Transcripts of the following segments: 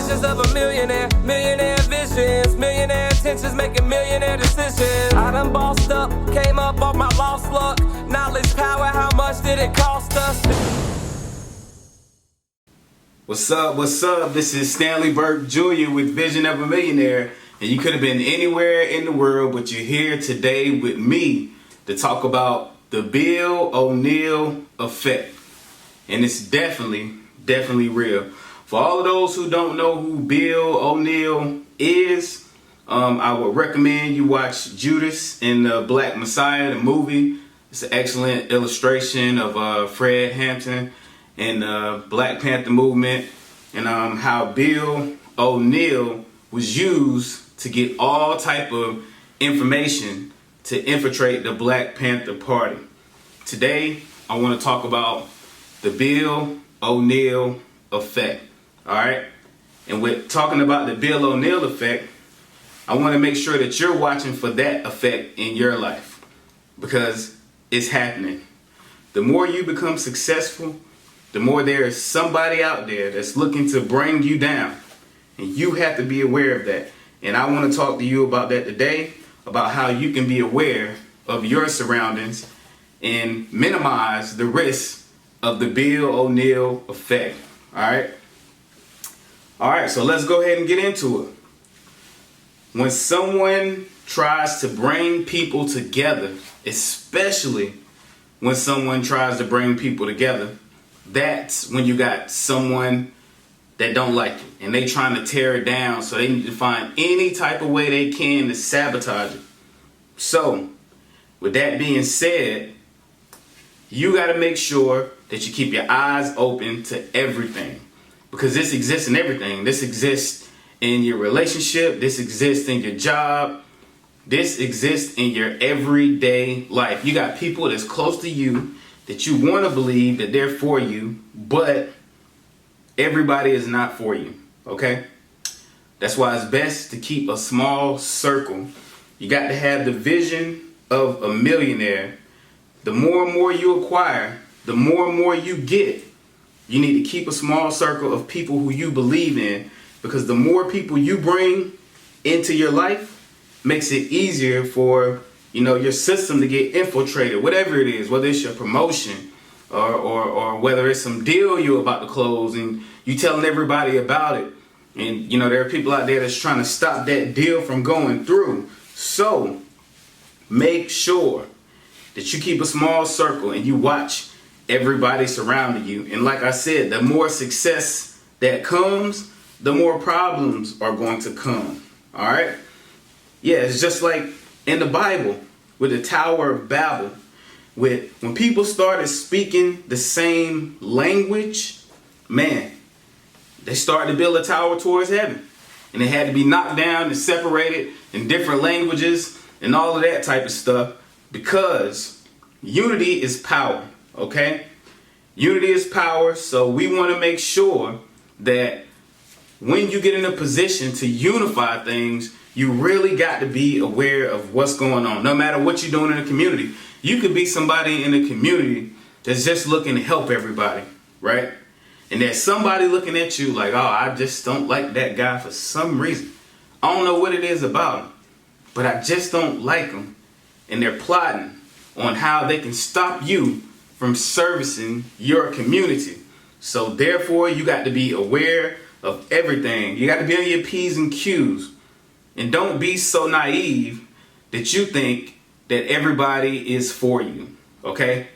visions of a millionaire, millionaire visions, millionaire intentions, making millionaire decisions. I done bossed up, came up off my lost luck. Knowledge, power, how much did it cost us? What's up? What's up? This is Stanley Burke Jr. with Vision of a Millionaire. And you could have been anywhere in the world, but you're here today with me to talk about the Bill O'Neal effect. And it's definitely real. For all of those who don't know who Bill O'Neal is, I would recommend you watch Judas and the Black Messiah, the movie. It's an excellent illustration of Fred Hampton and the Black Panther movement, and how Bill O'Neal was used to get all type of information to infiltrate the Black Panther Party. Today, I want to talk about the Bill O'Neal effect. All right, and with talking about the Bill O'Neal effect, I want to make sure that you're watching for that effect in your life, because it's happening. The more you become successful, the more there is somebody out there that's looking to bring you down, and you have to be aware of that. And I want to talk to you about that today, about how you can be aware of your surroundings and minimize the risk of the Bill O'Neal effect. All right, so let's go ahead and get into it. When someone tries to bring people together, especially when someone tries to bring people together, that's when you got someone that don't like it and they trying to tear it down, so they need to find any type of way they can to sabotage it. So, with that being said, you got to make sure that you keep your eyes open to everything, because this exists in everything. This exists in your relationship, this exists in your job, this exists in your everyday life. You got people that's close to you that you want to believe that they're for you, but everybody is not for you, okay? That's why it's best to keep a small circle. You got to have the vision of a millionaire. The more and more you acquire, the more and more you get. You need to keep a small circle of people who you believe in, because the more people you bring into your life makes it easier for your system to get infiltrated, whatever it is, whether it's your promotion or whether it's some deal you're about to close and you telling everybody about it. And there are people out there that's trying to stop that deal from going through. So make sure that you keep a small circle and you watch everybody surrounding you. And like I said, the more success that comes, the more problems are going to come. All right? Yeah, it's just like in the Bible with the Tower of Babel. When people started speaking the same language, man, they started to build a tower towards heaven. And it had to be knocked down and separated in different languages and all of that type of stuff, because unity is power, okay? Unity is power, so we want to make sure that when you get in a position to unify things, you really got to be aware of what's going on. No matter what you're doing in the community, you could be somebody in the community that's just looking to help everybody, right? And there's somebody looking at you like, oh, I just don't like that guy for some reason. I don't know what it is about him, but I just don't like him. And they're plotting on how they can stop you from servicing your community. So therefore, you got to be aware of everything. You got to be on your P's and Q's. And don't be so naive that you think that everybody is for you, okay?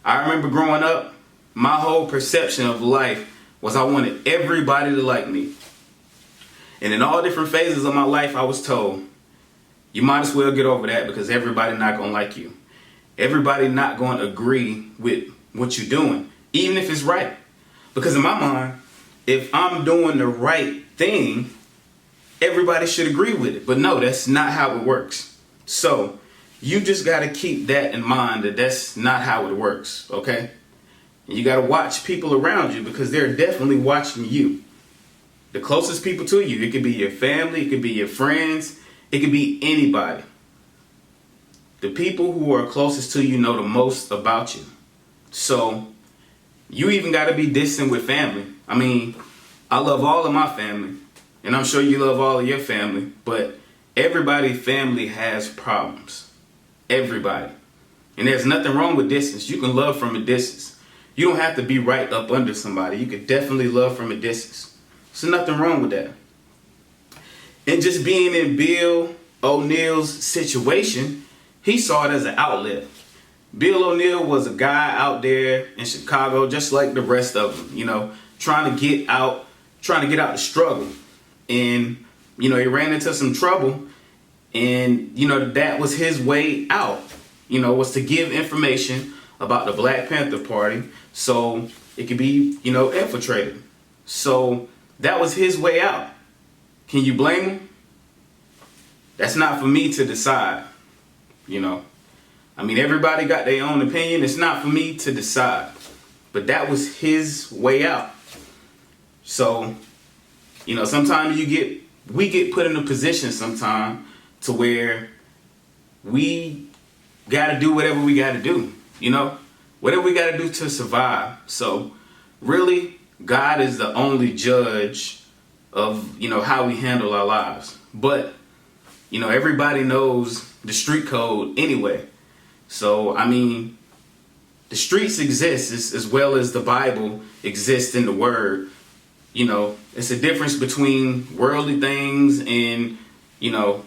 I remember growing up, my whole perception of life was I wanted everybody to like me. And in all different phases of my life, I was told, you might as well get over that, because everybody not going to like you. Everybody not going to agree with what you're doing, even if it's right. Because in my mind, if I'm doing the right thing, everybody should agree with it. But no, that's not how it works. So you just got to keep that in mind, that that's not how it works, okay? And you got to watch people around you, because they're definitely watching you. The closest people to you, it could be your family, it could be your friends, it could be anybody. The people who are closest to you know the most about you. So you even got to be distant with family. I mean, I love all of my family, And I'm sure you love all of your family, but everybody's family has problems. Everybody. And there's nothing wrong with distance. You can love from a distance. You don't have to be right up under somebody. You could definitely love from a distance. There's nothing wrong with that. And just being in Bill O'Neal's situation, he saw it as an outlet. Bill O'Neal was a guy out there in Chicago, just like the rest of them, trying to get out the struggle. And, he ran into some trouble, and, that was his way out, was to give information about the Black Panther Party so it could be, infiltrated. So that was his way out. Can you blame him? That's not for me to decide, everybody got their own opinion. It's not for me to decide. But that was his way out. So, sometimes we get put in a position sometime to where we got to do whatever we got to do, whatever we got to do to survive. So really, God is the only judge of, how we handle our lives. But, everybody knows the street code anyway. So, the streets exist as well as the Bible exists in the Word. It's a difference between worldly things and,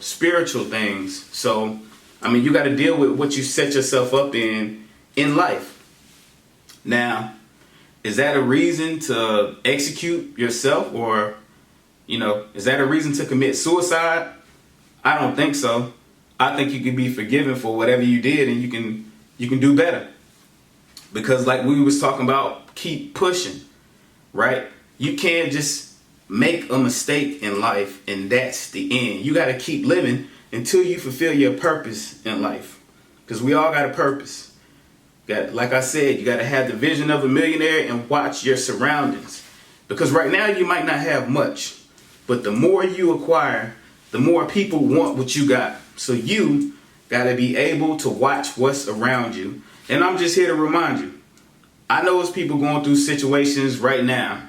spiritual things. So, you got to deal with what you set yourself up in life. Now, is that a reason to execute yourself, or, is that a reason to commit suicide? I don't think so. I think you can be forgiven for whatever you did, and you can do better. Because like we was talking about, keep pushing, right? You can't just make a mistake in life and that's the end. You got to keep living until you fulfill your purpose in life. Because we all got a purpose. Like I said, you got to have the vision of a millionaire and watch your surroundings. Because right now you might not have much, but the more you acquire, the more people want what you got. So you got to be able to watch what's around you. And I'm just here to remind you, I know it's people going through situations right now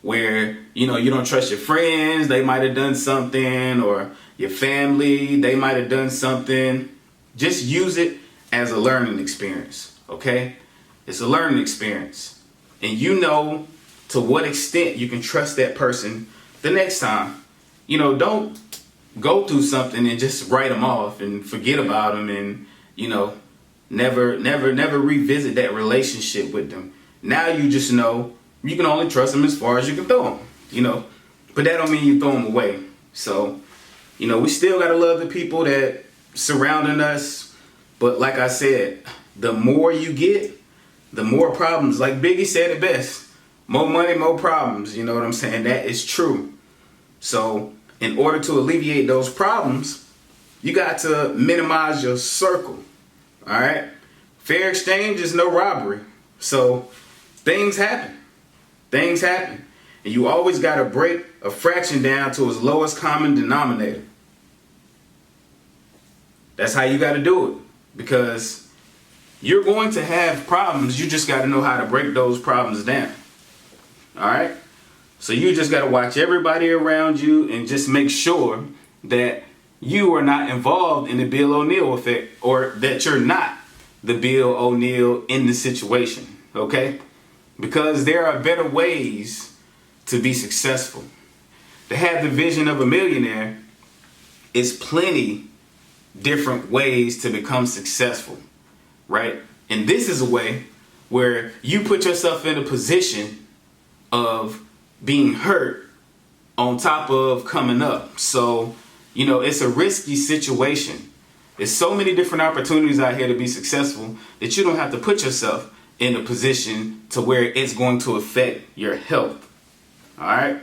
where, you don't trust your friends, they might have done something, or your family, they might have done something. Just use it as a learning experience, okay? It's a learning experience. And to what extent you can trust that person the next time. Don't go through something and just write them off and forget about them and, never revisit that relationship with them. Now you just know you can only trust them as far as you can throw them, but that don't mean you throw them away. So, we still got to love the people that surrounding us. But like I said, the more you get, the more problems. Like Biggie said it best, more money, more problems. You know what I'm saying? That is true. So in order to alleviate those problems, you got to minimize your circle. All right. Fair exchange is no robbery. So things happen. Things happen. And you always got to break a fraction down to its lowest common denominator. That's how you got to do it. Because you're going to have problems. You just got to know how to break those problems down. All right. So you just got to watch everybody around you and just make sure that you are not involved in the Bill O'Neal effect, or that you're not the Bill O'Neal in the situation, okay? Because there are better ways to be successful. To have the vision of a millionaire is plenty different ways to become successful, right? And this is a way where you put yourself in a position of being hurt on top of coming up. So, it's a risky situation. There's so many different opportunities out here to be successful that you don't have to put yourself in a position to where it's going to affect your health. All right.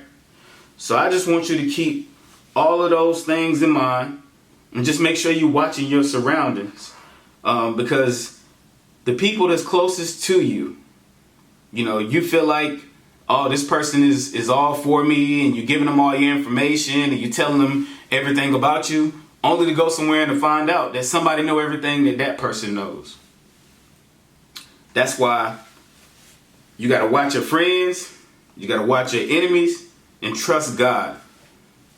So I just want you to keep all of those things in mind and just make sure you're watching your surroundings, because the people that's closest to you, you feel like, oh, this person is all for me, and you're giving them all your information and you're telling them everything about you, only to go somewhere and to find out that somebody know everything that person knows. That's why you got to watch your friends, you got to watch your enemies, and trust God.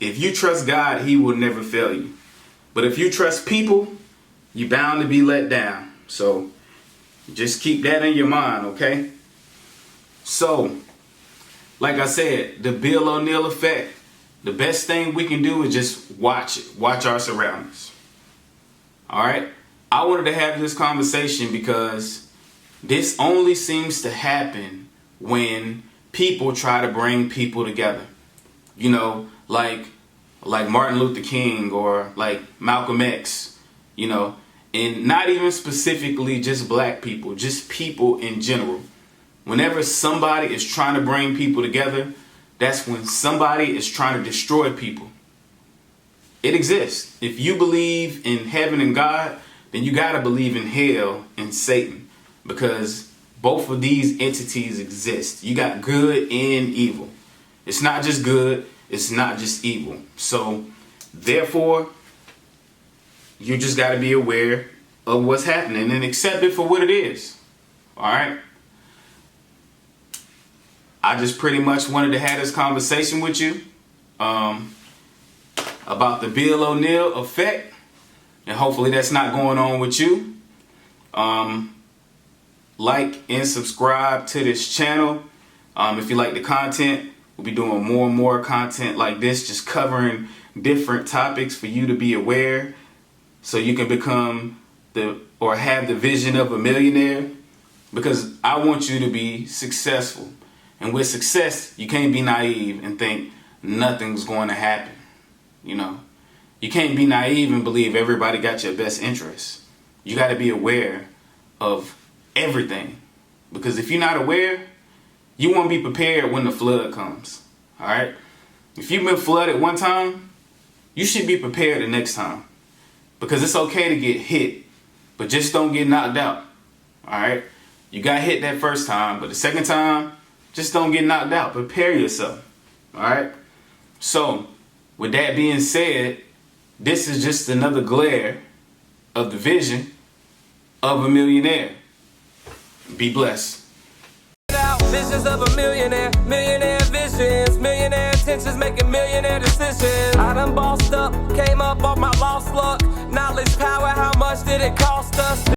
if you trust God, He will never fail you. But if you trust people, you're bound to be let down. So just keep that in your mind, okay? So, like I said, the Bill O'Neal effect, the best thing we can do is just watch it. Watch our surroundings. All right? I wanted to have this conversation because this only seems to happen when people try to bring people together. You know, like Martin Luther King or like Malcolm X, you know, and not even specifically just black people, just people in general. Whenever somebody is trying to bring people together, that's when somebody is trying to destroy people. It exists. If you believe in heaven and God, then you got to believe in hell and Satan, because both of these entities exist. You got good and evil. It's not just good, it's not just evil. So, therefore, you just got to be aware of what's happening and accept it for what it is. All right? I just pretty much wanted to have this conversation with you about the Bill O'Neal effect, and hopefully that's not going on with you. Like and subscribe to this channel. If you like the content, we'll be doing more and more content like this, just covering different topics for you to be aware, so you can become have the vision of a millionaire, because I want you to be successful. And with success, you can't be naive and think nothing's going to happen. You know, you can't be naive and believe everybody got your best interests. You got to be aware of everything, because if you're not aware, you won't be prepared when the flood comes. All right. If you've been flooded one time, you should be prepared the next time, because it's okay to get hit, but just don't get knocked out. All right. You got hit that first time, but the second time, just don't get knocked out. Prepare yourself. All right. So, with that being said, this is just another glare of the vision of a millionaire. Be blessed. Visions of a millionaire, millionaire visions, millionaire intentions, making millionaire decisions. I done bossed up, came up off my lost luck. Knowledge, power, how much did it cost us?